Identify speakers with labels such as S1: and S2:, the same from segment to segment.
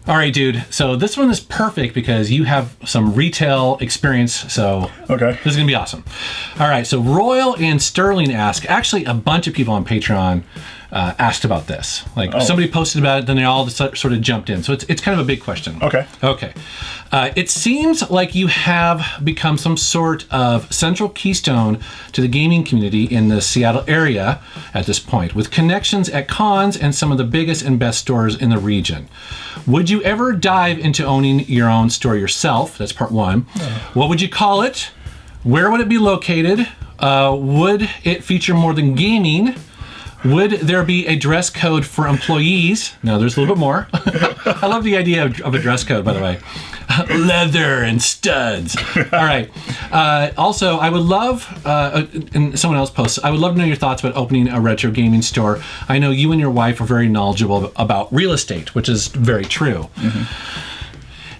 S1: All right, dude. So this one is perfect because you have some retail experience. So
S2: Okay.
S1: this is going to be awesome. All right. So Royal and Sterling ask, actually a bunch of people on Patreon asked about this. Like somebody posted about it, then they all sort of jumped in. So it's kind of a big question.
S2: Okay.
S1: Okay. It seems like you have become some sort of central keystone to the gaming community in the Seattle area at this point, with connections at cons and some of the biggest and best stores in the region. Would you ever dive into owning your own store yourself? That's part one. What would you call it? Where would it be located? Would it feature more than gaming? Would there be a dress code for employees? No, there's a little bit more. I love the idea of a dress code, by the way. Leather and studs. All right. Also, I would love, and someone else posts, I would love to know your thoughts about opening a retro gaming store. I know you and your wife are very knowledgeable about real estate, which is very true.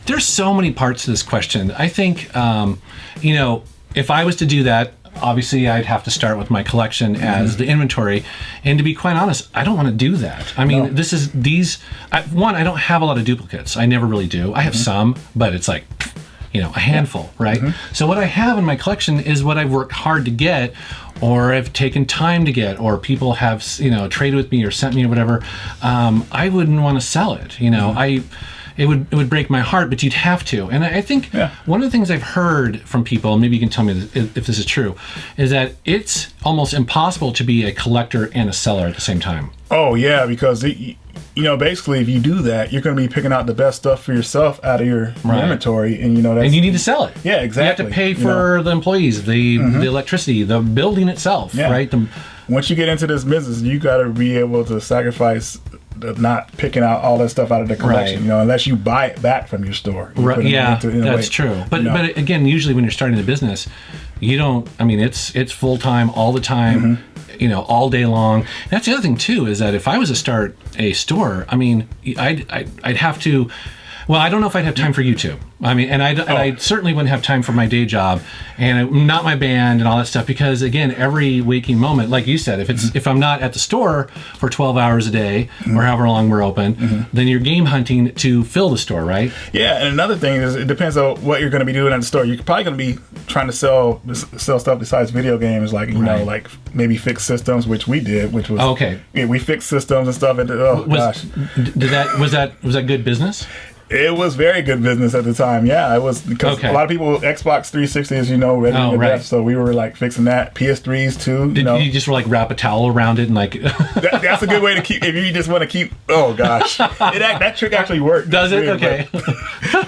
S1: There's so many parts to this question. I think, if I was to do that, obviously I'd have to start with my collection as the inventory, and to be quite honest, I don't want to do that. I mean, I don't have a lot of duplicates. I never really do. I have some, but it's like a handful, right? So what I have in my collection is what I've worked hard to get, or have taken time to get, or people have traded with me or sent me or whatever. I wouldn't want to sell it. It would break my heart, but you'd have to. And I think one of the things I've heard from people, and maybe you can tell me if this is true, is that it's almost impossible to be a collector and a seller at the same time.
S2: Oh, yeah, because, basically if you do that, you're going to be picking out the best stuff for yourself out of your inventory. And, that's...
S1: And you need to sell it.
S2: Yeah, exactly.
S1: You have to pay for the employees, the electricity, the building itself, right?
S2: Once you get into this business, you got to be able to sacrifice not picking out all that stuff out of the collection, unless you buy it back from your store.
S1: Right. Yeah, that's true. But again, usually when you're starting a business, you don't. I mean, it's full time all the time, all day long. And that's the other thing too, is that if I was to start a store, I mean, I'd have to. Well, I don't know if I'd have time for YouTube. I mean, and I certainly wouldn't have time for my day job, and not my band and all that stuff. Because again, every waking moment, like you said, if I'm not at the store for 12 hours a day or however long we're open, then you're game hunting to fill the store, right?
S2: Yeah, and another thing is it depends on what you're going to be doing at the store. You're probably going to be trying to sell stuff besides video games, like like maybe fix systems, which we did, which was
S1: okay.
S2: Yeah, we fixed systems and stuff. And gosh,
S1: was that good business?
S2: It was very good business at the time. Yeah, it was, because a lot of people, Xbox 360, as ready to death, so we were like fixing that. PS3s too.
S1: Did you just wrap a towel around it and like?
S2: That's a good way to keep. If you just want to keep. Oh gosh, that trick actually worked.
S1: Does it? Okay.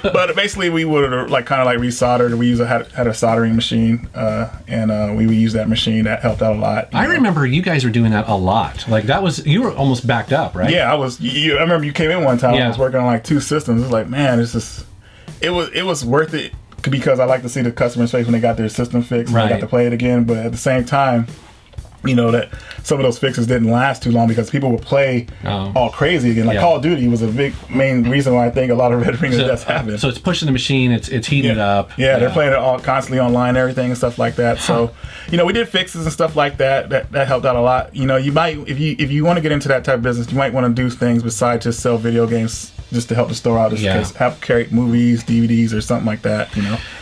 S2: But basically, we would kind of resoldered. We had a soldering machine, and we would use that machine. That helped out a lot.
S1: I remember you guys were doing that a lot. Like you were almost backed up, right?
S2: Yeah, I was. I remember you came in one time. I was working on 2 systems. It was like, man, it was worth it, because I like to see the customer's face when they got their system fixed and they got to play it again. But at the same time, that some of those fixes didn't last too long because people would play all crazy again. Like Call of Duty was a big main reason why I think a lot of Red Ring deaths happen.
S1: So it's pushing the machine, it's heating it up.
S2: Yeah, they're playing it all constantly online, everything and stuff like that. So, we did fixes and stuff like that. That helped out a lot. You might, if you want to get into that type of business, you might want to do things besides just sell video games, just to help the store out. Just have carry movies, DVDs, or something like that.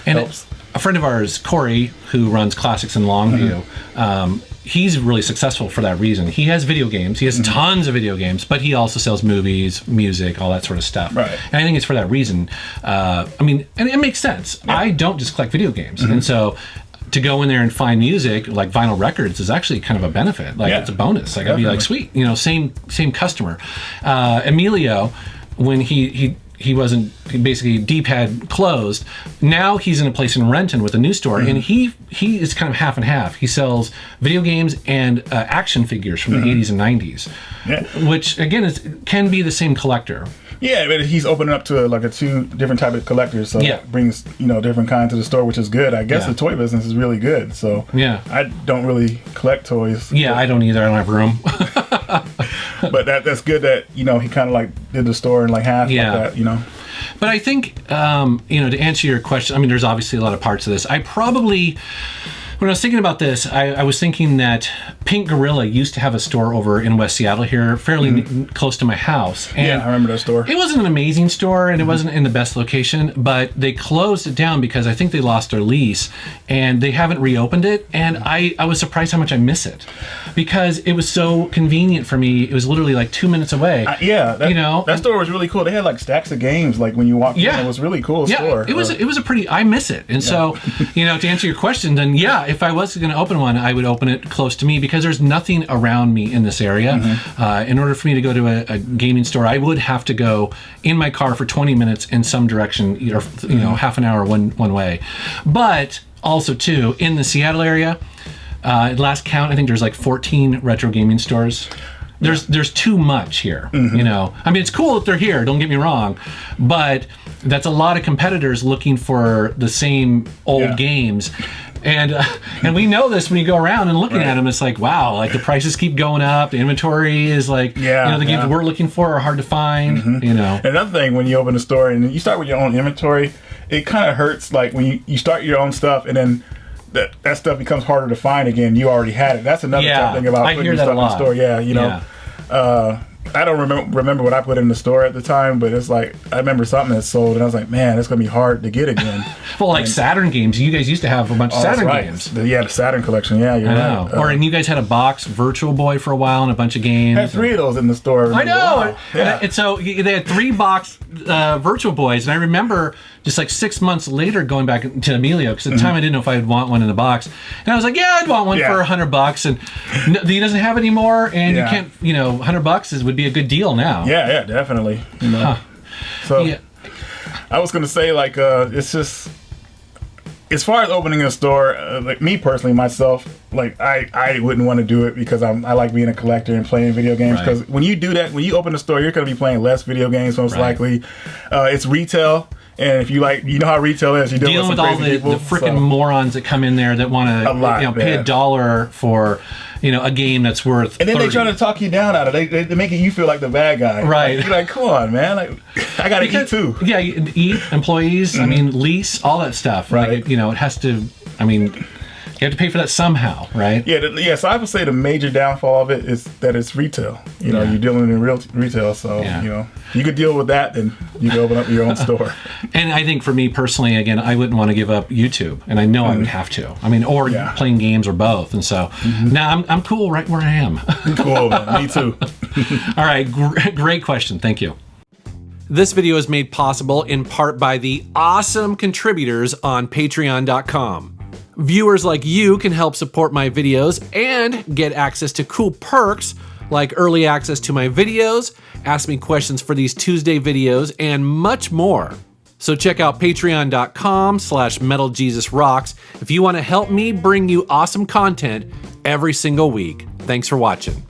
S1: And
S2: helps.
S1: A friend of ours, Corey, who runs Classics in Longview, he's really successful for that reason. He has video games. He has tons of video games, but he also sells movies, music, all that sort of stuff.
S2: Right.
S1: And I think it's for that reason. And it makes sense. Yeah. I don't just collect video games. And so to go in there and find music, like vinyl records, is actually kind of a benefit. It's a bonus. I'd be like, sweet, same customer. Emilio, when he wasn't, basically Deep had closed. Now he's in a place in Renton with a new store, and he is kind of half and half. He sells video games and action figures from the 80s and 90s, which again can be the same collector.
S2: Yeah, but he's opening up to a 2 different type of collectors, so it brings different kinds to the store, which is good. I guess the toy business is really good. So I don't really collect toys.
S1: Yeah, I don't either. I don't have room.
S2: But that's good that he kind of did the store in half like that.
S1: But I think to answer your question, there's obviously a lot of parts of this. I probably When I was thinking about this, I was thinking that Pink Gorilla used to have a store over in West Seattle here, fairly close to my house. And
S2: yeah, I remember that store.
S1: It wasn't an amazing store, and it wasn't in the best location, but they closed it down because I think they lost their lease, and they haven't reopened it. And I was surprised how much I miss it, because it was so convenient for me. It was literally like 2 minutes away.
S2: That store was really cool. They had like stacks of games, like when you walked in. It was really cool store.
S1: It was a pretty. I miss it, and so to answer your question, then if I was going to open one, I would open it close to me, because there's nothing around me in this area. In order for me to go to a gaming store, I would have to go in my car for 20 minutes in some direction, or half an hour one way. But also too, in the Seattle area, at last count, I think there's like 14 retro gaming stores. There's too much here. I mean, it's cool that they're here, don't get me wrong, but that's a lot of competitors looking for the same old games. And we know this when you go around and looking at them. It's like, wow, like the prices keep going up. The inventory is like, the games we're looking for are hard to find.
S2: Another thing, when you open a store and you start with your own inventory, it kind of hurts. Like when you start your own stuff and then that stuff becomes harder to find again. You already had it. That's another tough thing about putting your stuff in the store. I don't remember what I put in the store at the time, but it's like I remember something that sold, and I was like, man, it's gonna be hard to get again.
S1: Well, like Saturn games, you guys used to have a bunch of Saturn games.
S2: The Saturn collection. Yeah, you're right.
S1: And you guys had a box Virtual Boy for a while and a bunch of games.
S2: I had 3 of those in the store.
S1: I know. Wow. And so they had 3 box Virtual Boys, and I remember just like 6 months later going back to Emilio, because at the time I didn't know if I'd want one in the box, and I was like, I'd want one for $100, and he doesn't have any more, and you can't, $100 would be a good deal now.
S2: Yeah, definitely. So I was gonna say, like, it's just, as far as opening a store, like me personally, myself, like I wouldn't want to do it, because I like being a collector and playing video games. Because when you do that, when you open a store, you're gonna be playing less video games most likely. It's retail. And if you know how retail is, you're dealing with all the
S1: freaking morons that come in there that want to pay $1 for a game that's worth.
S2: And then
S1: $30.
S2: they try to talk you down out of it. They're making you feel like the bad guy.
S1: Right.
S2: Like, you're like, come on, man. Like, I gotta eat too.
S1: Yeah, you eat, employees. I mean, lease, all that stuff.
S2: Right.
S1: Like, it has to. I mean, you have to pay for that somehow, right?
S2: Yeah. So I would say the major downfall of it is that it's retail. You're dealing in real retail, so you could deal with that, then you could open up your own store.
S1: And I think for me personally, again, I wouldn't want to give up YouTube, and I know I would have to. I mean, or playing games, or both. And so now I'm cool right where I am.
S2: Cool, man. Me too.
S1: All right, great question. Thank you. This video is made possible in part by the awesome contributors on Patreon.com. Viewers like you can help support my videos and get access to cool perks like early access to my videos, ask me questions for these Tuesday videos, and much more. So check out patreon.com/MetalJesusRocks if you want to help me bring you awesome content every single week. Thanks for watching.